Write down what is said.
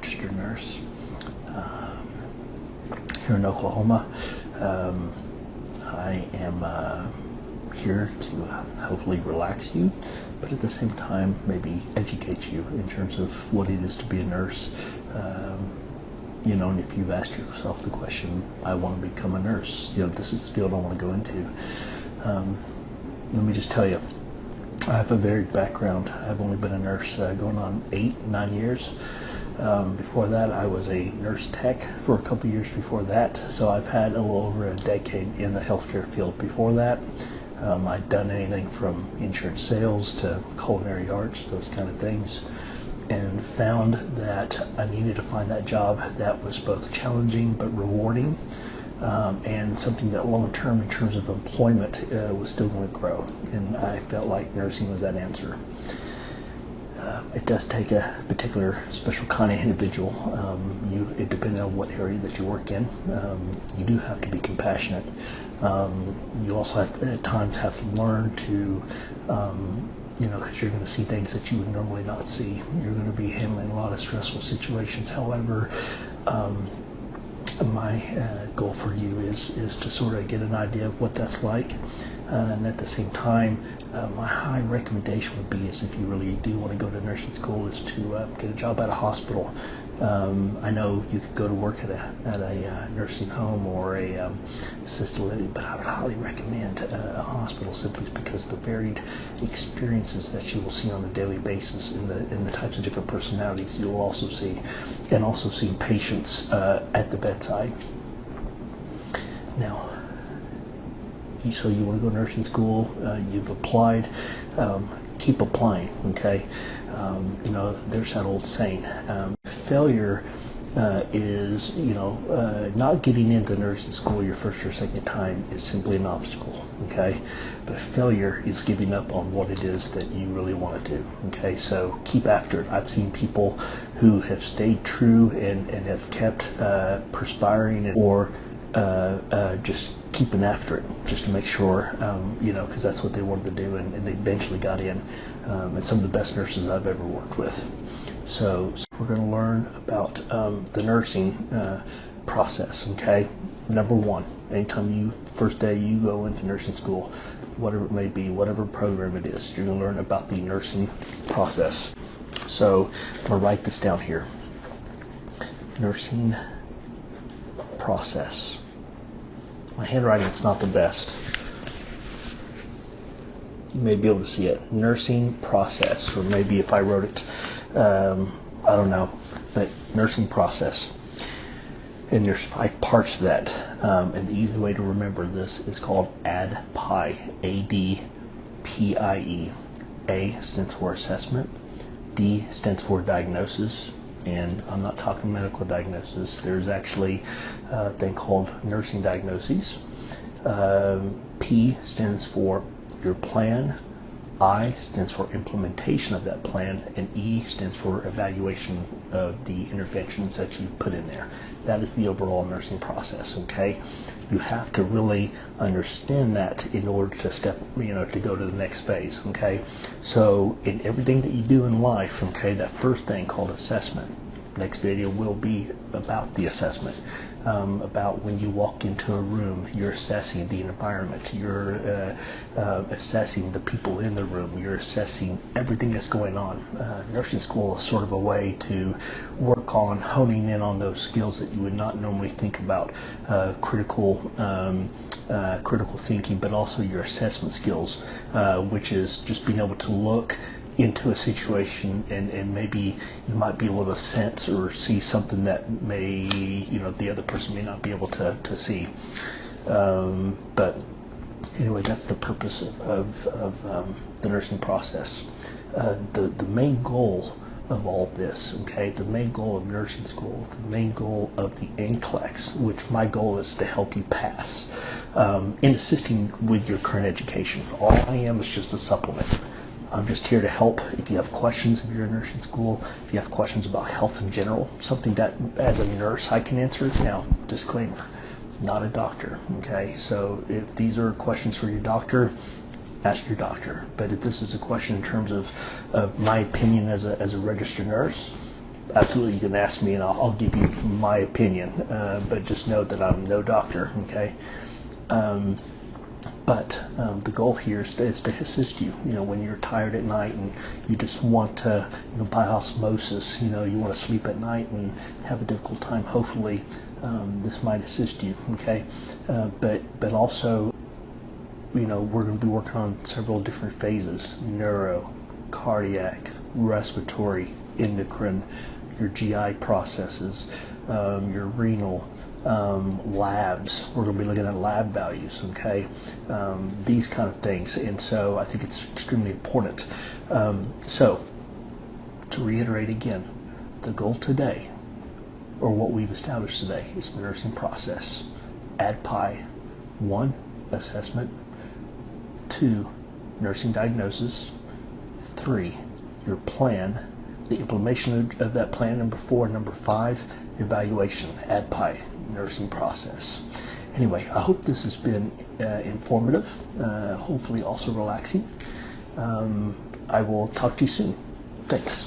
registered nurse here in Oklahoma. I am here to hopefully relax you, but at the same time maybe educate you in terms of what it is to be a nurse. You know, and if you've asked yourself the question, I want to become a nurse, you know, this is the field I want to go into. Let me just tell you, I have a varied background. I've only been a nurse going on 8-9 years. Before that, I was a nurse tech for a couple years before that, so I've had a little over a decade in the healthcare field before that. I've done anything from insurance sales to culinary arts, those kind of things, and found that I needed to find that job that was both challenging but rewarding, and something that long term in terms of employment was still going to grow, and I felt like nursing was that answer. It does take a particular special kind of individual. It depends on what area that you work in. You do have to be compassionate. You also have at times have to learn to you know, because you're going to see things that you would normally not see. You're going to be handling a lot of stressful situations. However, my goal for you is to sort of get an idea of what that's like, and at the same time, my high recommendation would be is if you really do want to go to nursing school is to get a job at a hospital. I know you could go to work at a nursing home or a assisted living, but I would highly recommend a hospital simply because the varied experiences that you will see on a daily basis in the types of different personalities you will also see, and also seeing patients at the bedside. Now, so you want to go to nursing school, you've applied, keep applying, okay? You know, there's that old saying, failure is, you know, not getting into nursing school your first or second time is simply an obstacle, okay? But failure is giving up on what it is that you really want to do, okay? So keep after it. I've seen people who have stayed true and have kept perspiring or just keeping after it just to make sure, you know, because that's what they wanted to do, and they eventually got in, and some of the best nurses I've ever worked with. So we're going to learn about the nursing process, okay? Number one, anytime first day you go into nursing school, whatever it may be, whatever program it is, you're going to learn about the nursing process. So I'm going to write this down here. Nursing process. My handwriting's not the best. You may be able to see it. Nursing process, or maybe if I wrote it, I don't know, but nursing process. And there's 5 parts to that. And the easy way to remember this is called ADPIE. A-D-P-I-E. A stands for assessment. D stands for diagnosis. And I'm not talking medical diagnosis. There's actually a thing called nursing diagnoses. P stands for your plan. I stands for implementation of that plan, and E stands for evaluation of the interventions that you put in there. That is the overall nursing process, okay? You have to really understand that in order to to go to the next phase, okay? So in everything that you do in life, okay, that first thing called assessment. Next video will be about the assessment, about when you walk into a room, you're assessing the environment, you're assessing the people in the room, you're assessing everything that's going on. Nursing school is sort of a way to work on honing in on those skills that you would not normally think about, critical thinking, but also your assessment skills, which is just being able to look into a situation and maybe you might be able to sense or see something that may, the other person may not be able to see. But anyway, that's the purpose of the nursing process. The main goal of all this, okay, the main goal of nursing school, the main goal of the NCLEX, which my goal is to help you pass, in assisting with your current education. All I am is just a supplement. I'm just here to help. If you have questions, if you're in nursing school, if you have questions about health in general, something that as a nurse I can answer. Now, disclaimer, not a doctor, okay? So if these are questions for your doctor, ask your doctor. But if this is a question in terms of my opinion as a registered nurse, absolutely you can ask me and I'll give you my opinion, but just know that I'm no doctor, okay? But the goal here is to assist you. When you're tired at night and you just want to, by osmosis, you want to sleep at night and have a difficult time. Hopefully, this might assist you. Okay, but also, we're going to be working on several different phases: neuro, cardiac, respiratory, endocrine, your GI processes, your renal. Labs. We're going to be looking at lab values, okay? These kind of things, and so I think it's extremely important. So, to reiterate again, the goal today, or what we've established today, is the nursing process. ADPI, 1, assessment, 2, nursing diagnosis, 3, your plan, the implementation of that plan, number 4, number 5, evaluation, ADPI, nursing process. Anyway, I hope this has been informative, hopefully also relaxing. I will talk to you soon. Thanks.